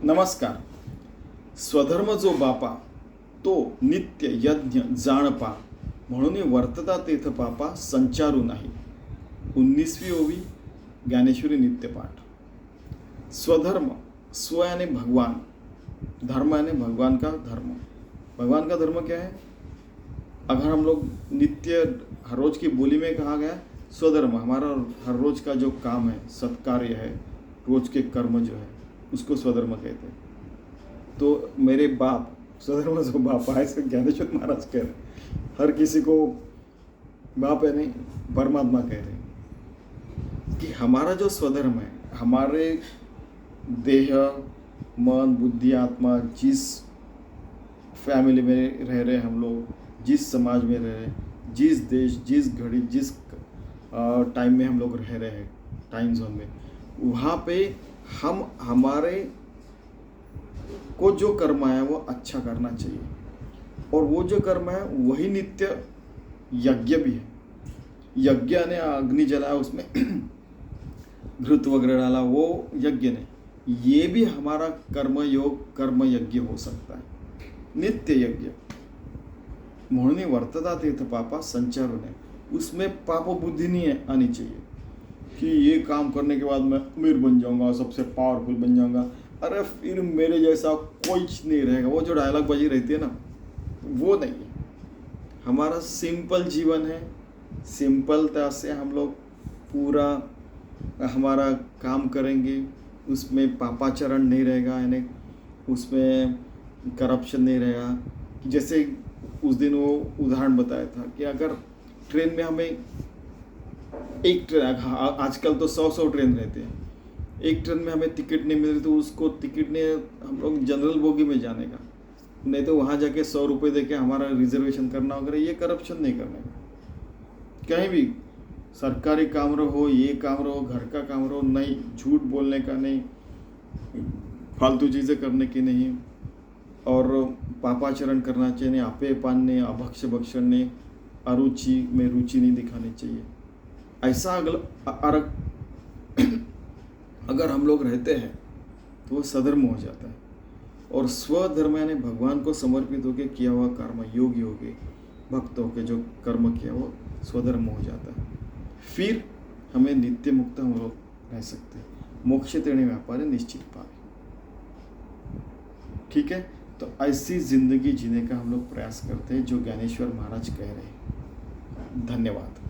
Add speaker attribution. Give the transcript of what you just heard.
Speaker 1: नमस्कार. स्वधर्म जो बापा तो नित्य यज्ञ जाणपा, म्हणून वर्तता तेथ पापा संचारू नाही. 19वी ओवी ज्ञानेश्वरी नित्यपाठ. स्वधर्म, स्व यानी भगवान, धर्म यानी भगवान का धर्म. भगवान का धर्म क्या है? अगर हम लोग नित्य हर रोज की बोली में कहा गया स्वधर्म, हमारा हर रोज का जो काम है, सत्कार्य है, रोज के कर्म जो है, उसको स्वधर्म कहते हैं. तो मेरे बाप, स्वधर्म जो बाप है, इसका ज्ञानेश्वर महाराज कह रहे हैं. हर किसी को बाप है नहीं, परमात्मा कह रहे हैं कि हमारा जो स्वधर्म है, हमारे देह, मन, बुद्धि, आत्मा, जिस फैमिली में रह रहे हम लोग, जिस समाज में रह रहे, जिस देश, जिस घड़ी, जिस टाइम में हम लोग रह रहे हैं, टाइम जोन में, वहाँ पे हम हमारे को जो कर्म है वो अच्छा करना चाहिए. और वो जो कर्म है वही नित्य यज्ञ भी है. यज्ञ ने अग्नि जलाया, उसमें घृत वगैरह डाला, वो यज्ञ ने. ये भी हमारा कर्म योग, कर्म यज्ञ हो सकता है, नित्य यज्ञ. म्हणून वर्तता तीर्थ पापा संचारू ने, उसमें पाप बुद्धि नहीं आनी चाहिए कि ये काम करने के बाद मैं अमीर बन जाऊंगा, सबसे पावरफुल बन जाऊंगा. अरे फिर मेरे जैसा कोई नहीं रहेगा. वो जो डायलॉग बाजी रहती है ना, वो नहीं है. हमारा सिंपल जीवन है, सिंपलता से हम लोग पूरा हमारा काम करेंगे. उसमें पापाचरण नहीं रहेगा, यानी उसमें करप्शन नहीं रहेगा. जैसे उस दिन वो उदाहरण बताया था कि अगर ट्रेन में हमें एक ट्रेन, आजकल तो 100 ट्रेन रहते हैं, एक ट्रेन में हमें टिकट नहीं मिल रही तो उसको टिकट ने हम लोग जनरल बोगी में जाने का, नहीं तो वहाँ जाके 100 रुपये दे के हमारा रिजर्वेशन करना वगैरह. ये करप्शन नहीं करने का. कहीं भी सरकारी काम रहो, ये काम रहो, घर का काम रहो, नहीं झूठ बोलने का नहीं, फालतू चीज़ें करने की नहीं, और पापाचरण करना चाहिए नहीं, आपे पान नहीं, अभक्ष भक्षण नहीं, अरुचि में रुचि नहीं दिखानी चाहिए. ऐसा अगर हम लोग रहते हैं तो वो सधर्म हो जाता है. और स्वधर्म यानी भगवान को समर्पित होकर किया हुआ कर्म, योगी होके, भक्त होके जो कर्म किया वो स्वधर्म हो जाता है. फिर हमें नित्य मुक्त हम लोग रह सकते हैं. मोक्ष तेणे व्यापार निश्चित पावे. ठीक है. तो ऐसी जिंदगी जीने का हम लोग प्रयास करते हैं जो ज्ञानेश्वर महाराज कह रहे हैं. धन्यवाद.